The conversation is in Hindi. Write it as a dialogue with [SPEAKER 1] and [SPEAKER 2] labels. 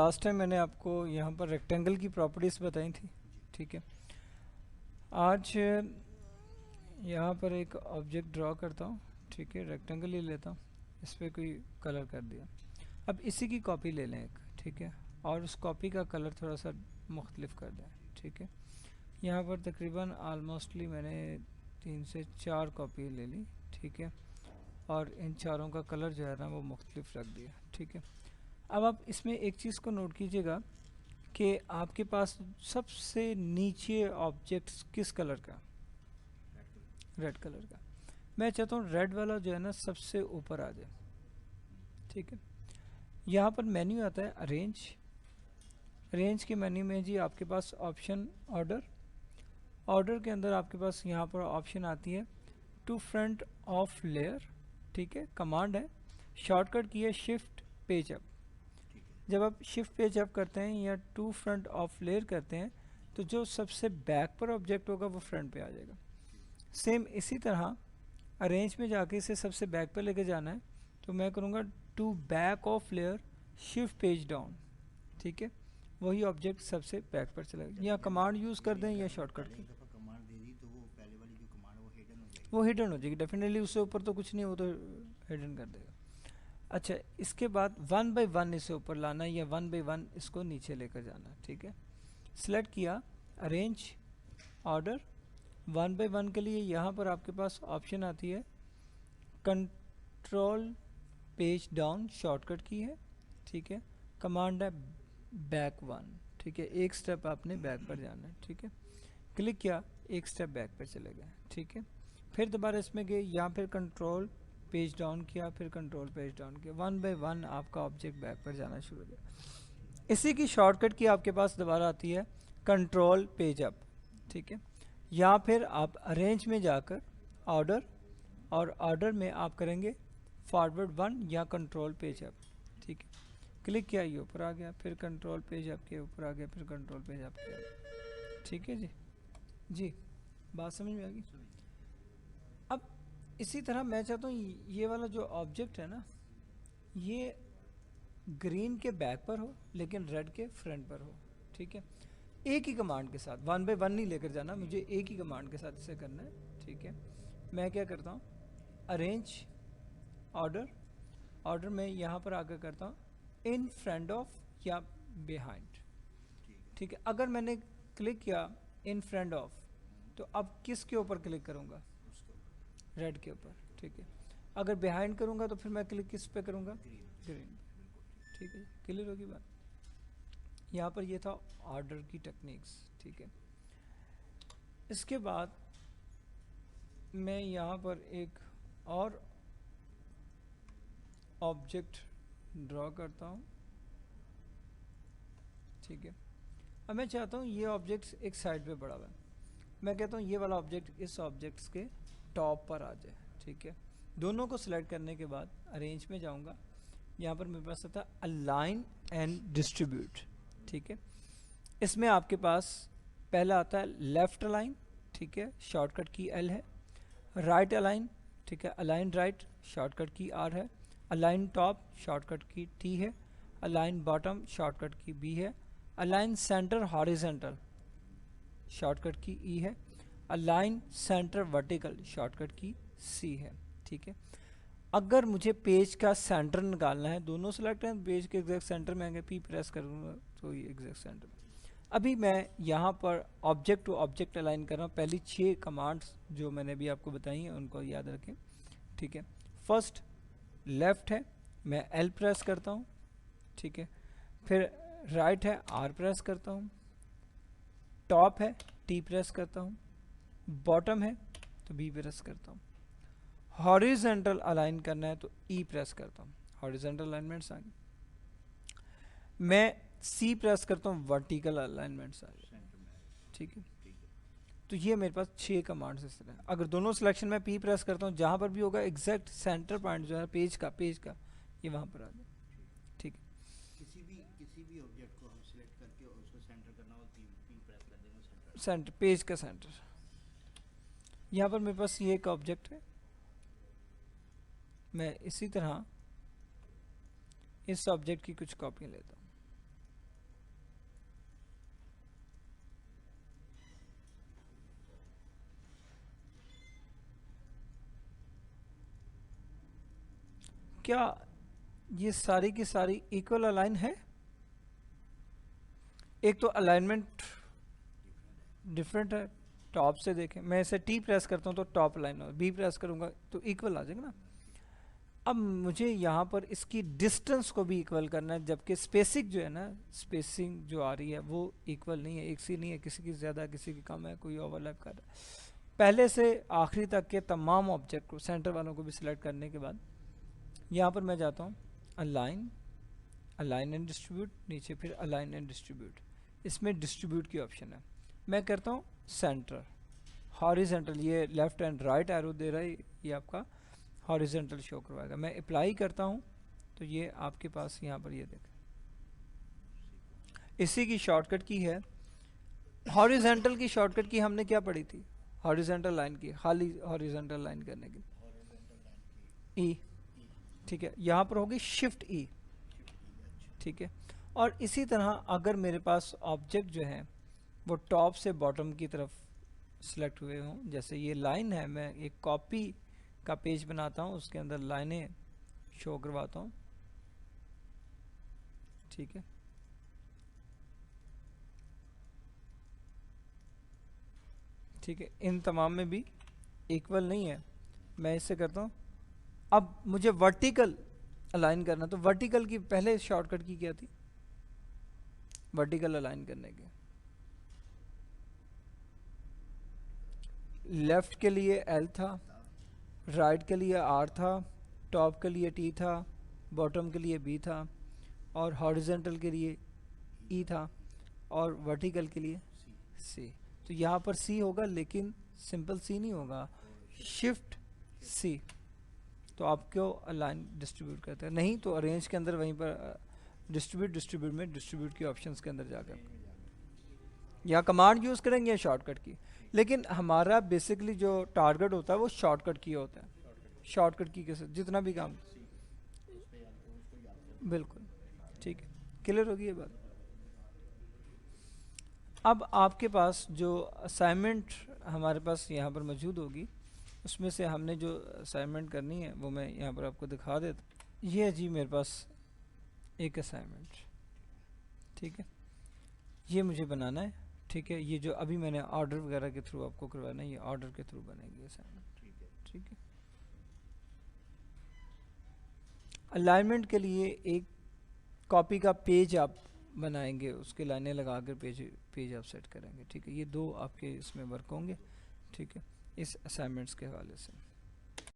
[SPEAKER 1] लास्ट टाइम मैंने आपको यहाँ पर रेक्टेंगल की प्रॉपर्टीज़ बताई थी, ठीक है। आज यहाँ पर एक ऑब्जेक्ट ड्रॉ करता हूँ, ठीक है, रेक्टेंगल ही लेता हूँ, इस पर कोई कलर कर दिया। अब इसी की कॉपी ले लें एक, ठीक है, और उस कॉपी का कलर थोड़ा सा मुख्तलिफ कर दें, ठीक है। यहाँ पर तकरीबन आलमोस्टली मैंने 3 से 4 कॉपी ले ली, ठीक है, और इन चारों का कलर जो है ना वो मुख्तलिफ रख दिया, ठीक है। अब आप इसमें एक चीज़ को नोट कीजिएगा कि आपके पास सबसे नीचे ऑब्जेक्ट किस कलर का, रेड कलर का। मैं चाहता हूँ रेड वाला जो है ना सबसे ऊपर आ जाए, ठीक है। यहाँ पर मेन्यू आता है अरेंज, रेंज के मेन्यू में जी आपके पास ऑप्शन ऑर्डर, ऑर्डर के अंदर आपके पास यहाँ पर ऑप्शन आती है टू फ्रंट ऑफ लेयर, ठीक है, कमांड है, शॉर्टकट की है शिफ्ट पेज अप। जब आप शिफ्ट पेज अप करते हैं या टू फ्रंट ऑफ लेयर करते हैं तो जो सबसे बैक पर ऑब्जेक्ट होगा वो फ्रंट पे आ जाएगा। सेम इसी तरह अरेंज में जाके इसे सबसे बैक पर लेके जाना है तो मैं करूँगा to back of layer shift page down, ठीक है, वही ऑब्जेक्ट सबसे बैक पर चलेगा। या कमांड यूज़ कर दें या शॉर्टकट की, वो हिडन हो जाएगी डेफिनेटली, उससे ऊपर तो कुछ नहीं, वो तो हिडन कर देगा। अच्छा, इसके बाद 1 बाय 1 इसे ऊपर लाना है या 1 बाय 1 इसको नीचे लेकर जाना है, ठीक है। सिलेक्ट किया अरेंज ऑर्डर, 1 बाय 1 के लिए यहाँ पर आपके पास ऑप्शन आती है कंट्रोल पेज डाउन, शॉर्टकट की है, ठीक है, कमांड है बैक 1, ठीक है, एक स्टेप आपने बैक पर जाना है, ठीक है। क्लिक किया, एक स्टेप बैक पर चले गए, ठीक है। फिर दोबारा इसमें गए, यहाँ फिर कंट्रोल पेज डाउन किया, फिर कंट्रोल पेज डाउन किया, 1 बाय 1 आपका ऑब्जेक्ट बैक पर जाना शुरू हो गया। इसी की शॉर्टकट की आपके पास दोबारा आती है कंट्रोल पेज अप, ठीक है। या फिर आप अरेंज में जाकर ऑर्डर, और ऑर्डर में आप करेंगे फॉरवर्ड 1 या कंट्रोल पेज अप, ठीक है। क्लिक किया, ये ऊपर आ गया, फिर कंट्रोल पेज अप के ऊपर आ गया, फिर कंट्रोल पेज अप किया, ठीक है जी। जी, बात समझ में आ गई। अब इसी तरह मैं चाहता हूँ ये वाला जो ऑब्जेक्ट है ना ये ग्रीन के बैक पर हो लेकिन रेड के फ्रंट पर हो, ठीक है। एक ही कमांड के साथ 1 बाय 1 नहीं लेकर जाना, मुझे एक ही कमांड के साथ इसे करना है, ठीक है। मैं क्या करता हूँ अरेंज ऑर्डर, ऑर्डर में यहाँ पर आकर करता हूँ इन फ्रंट ऑफ या बिहाइंड, ठीक है। अगर मैंने क्लिक किया इन फ्रंट ऑफ तो अब किसके ऊपर क्लिक करूँगा, रेड के ऊपर, ठीक है। अगर बिहाइंड करूँगा तो फिर मैं क्लिक किस पे करूँगा, ग्रीन, ठीक है। क्लियर होगी बात। यहाँ पर ये था ऑर्डर की टेक्निक्स, ठीक है। इसके बाद मैं यहाँ पर एक और ऑब्जेक्ट ड्रॉ करता हूँ, ठीक है। अब मैं चाहता हूँ ये ऑब्जेक्ट एक साइड पे बड़ा हुआ है, मैं कहता हूँ ये वाला ऑब्जेक्ट इस ऑब्जेक्ट्स के टॉप पर आ जाए, ठीक है। दोनों को सिलेक्ट करने के बाद अरेंज में जाऊँगा, यहाँ पर मेरे पास आता है अलाइन एंड डिस्ट्रीब्यूट, ठीक है। इसमें आपके पास पहला आता है लेफ्ट अलाइन, ठीक है, शॉर्टकट की एल है, राइट अलाइन, ठीक है, अलाइन राइट, शॉर्टकट की आर है, अलाइन टॉप, शॉर्टकट की टी है, अलाइन बॉटम, शॉर्टकट की बी है, अलाइन सेंटर हॉरिजेंटल, शॉर्टकट की ई है, अलाइन सेंटर वर्टिकल, शॉर्टकट की सी है, ठीक है। अगर मुझे पेज का सेंटर निकालना है, दोनों सेलेक्ट हैं, पेज के एग्जैक्ट सेंटर में आगे पी प्रेस करूँगा तो ये एग्जैक्ट सेंटर में। अभी मैं यहाँ पर ऑब्जेक्ट टू ऑब्जेक्ट अलाइन कर रहा हूँ, पहली 6 कमांड्स जो मैंने भी आपको बताई हैं उनको याद रखें, ठीक है। फर्स्ट लेफ्ट है, मैं एल प्रेस करता हूँ, ठीक है। फिर राइट है, आर प्रेस करता हूँ, टॉप है, टी प्रेस करता हूँ, बॉटम है तो बी प्रेस करता हूँ, हॉरिजेंटल अलाइन करना है तो ई प्रेस करता हूँ, हॉरिजेंटल अलाइनमेंट्स आ गए। मैं सी प्रेस करता हूँ, वर्टिकल अलाइनमेंट्स आ गए, ठीक है। तो ये मेरे पास 6 कमांड्स इस तरह। अगर दोनों सिलेक्शन में पी प्रेस करता हूँ, जहाँ पर भी होगा एग्जैक्ट सेंटर पॉइंट जो है पेज का ये वहाँ पर आ जाए, ठीक है।
[SPEAKER 2] किसी भी ऑब्जेक्ट को हम सिलेक्ट करके उसको सेंटर करना हो पी प्रेस कर देंगे,
[SPEAKER 1] सेंटर पेज का सेंटर। यहाँ पर मेरे पास ये एक ऑब्जेक्ट है, मैं इसी तरह इस ऑब्जेक्ट की कुछ कॉपियाँ लेता हूँ, क्या ये सारी की सारी इक्वल अलाइन है? एक तो अलाइनमेंट डिफरेंट है, टॉप से देखें, मैं इसे टी प्रेस करता हूँ तो टॉप लाइन हो, बी प्रेस करूँगा तो इक्वल आ जाएगा ना। अब मुझे यहाँ पर इसकी डिस्टेंस को भी इक्वल करना है, जबकि स्पेसिंग जो है ना, स्पेसिंग जो आ रही है वो इक्वल नहीं है, एक सी नहीं है, किसी की ज़्यादा किसी की कम है, कोई ओवरलैप कर रहा है। पहले से आखिरी तक के तमाम ऑब्जेक्ट को, सेंटर वालों को भी सिलेक्ट करने के बाद यहाँ पर मैं जाता हूँ अलाइन, अलाइन एंड डिस्ट्रीब्यूट, नीचे फिर अलाइन एंड डिस्ट्रीब्यूट, इसमें डिस्ट्रीब्यूट की ऑप्शन है। मैं करता हूँ सेंटर हॉरिजेंटल, ये लेफ्ट एंड राइट एरो दे रहा है, ये आपका हॉरिजेंटल शो करवाएगा। मैं अप्लाई करता हूँ तो ये आपके पास यहाँ पर ये देखें, इसी की शॉर्टकट की है। हॉरिजेंटल की शॉर्टकट की हमने क्या पढ़ी थी? हॉरिजेंटल लाइन की, खाली हॉरिजेंटल लाइन करने की ई, ठीक है, यहाँ पर होगी शिफ्ट ई, ठीक है। और इसी तरह अगर मेरे पास ऑब्जेक्ट जो है वो टॉप से बॉटम की तरफ सिलेक्ट हुए हों, जैसे ये लाइन है, मैं एक कॉपी का पेज बनाता हूँ, उसके अंदर लाइनें शो करवाता हूँ, ठीक है। ठीक है, इन तमाम में भी इक्वल नहीं है, मैं इससे करता हूँ। अब मुझे वर्टिकल अलाइन करना, तो वर्टिकल की पहले शॉर्टकट की क्या थी? वर्टिकल अलाइन करने के लेफ्ट के लिए एल था, राइट के लिए आर था, टॉप के लिए टी था, बॉटम के लिए बी था, और हॉरिजेंटल के लिए ई था, और वर्टिकल के लिए सी। तो यहाँ पर सी होगा, लेकिन सिंपल सी नहीं होगा, शिफ्ट सी। तो आपको अलाइन डिस्ट्रीब्यूट करते हैं, नहीं तो अरेंज के अंदर वहीं पर डिस्ट्रीब्यूट में डिस्ट्रीब्यूट के ऑप्शंस के अंदर जाकर या कमांड यूज़ करेंगे या शॉर्टकट की। लेकिन हमारा बेसिकली जो टारगेट होता है वो शॉर्टकट की होता है, शॉर्टकट की के साथ जितना भी काम, बिल्कुल ठीक है, क्लियर होगी ये बात। अब आपके पास जो असाइनमेंट हमारे पास यहाँ पर मौजूद होगी, उसमें से हमने जो असाइनमेंट करनी है वो मैं यहाँ पर आपको दिखा देता। ये है जी मेरे पास एक असाइनमेंट, ठीक है, ये मुझे बनाना है, ठीक है। ये जो अभी मैंने ऑर्डर वगैरह के थ्रू आपको करवाना है, ये ऑर्डर के थ्रू बनेगी असाइनमेंट, ठीक है। अलाइनमेंट के लिए एक कॉपी का पेज आप बनाएंगे, उसके लाइनें लगा कर पेज आप सेट करेंगे, ठीक है। ये दो आपके इसमें वर्क होंगे, ठीक है, इस असाइनमेंट्स के हवाले से।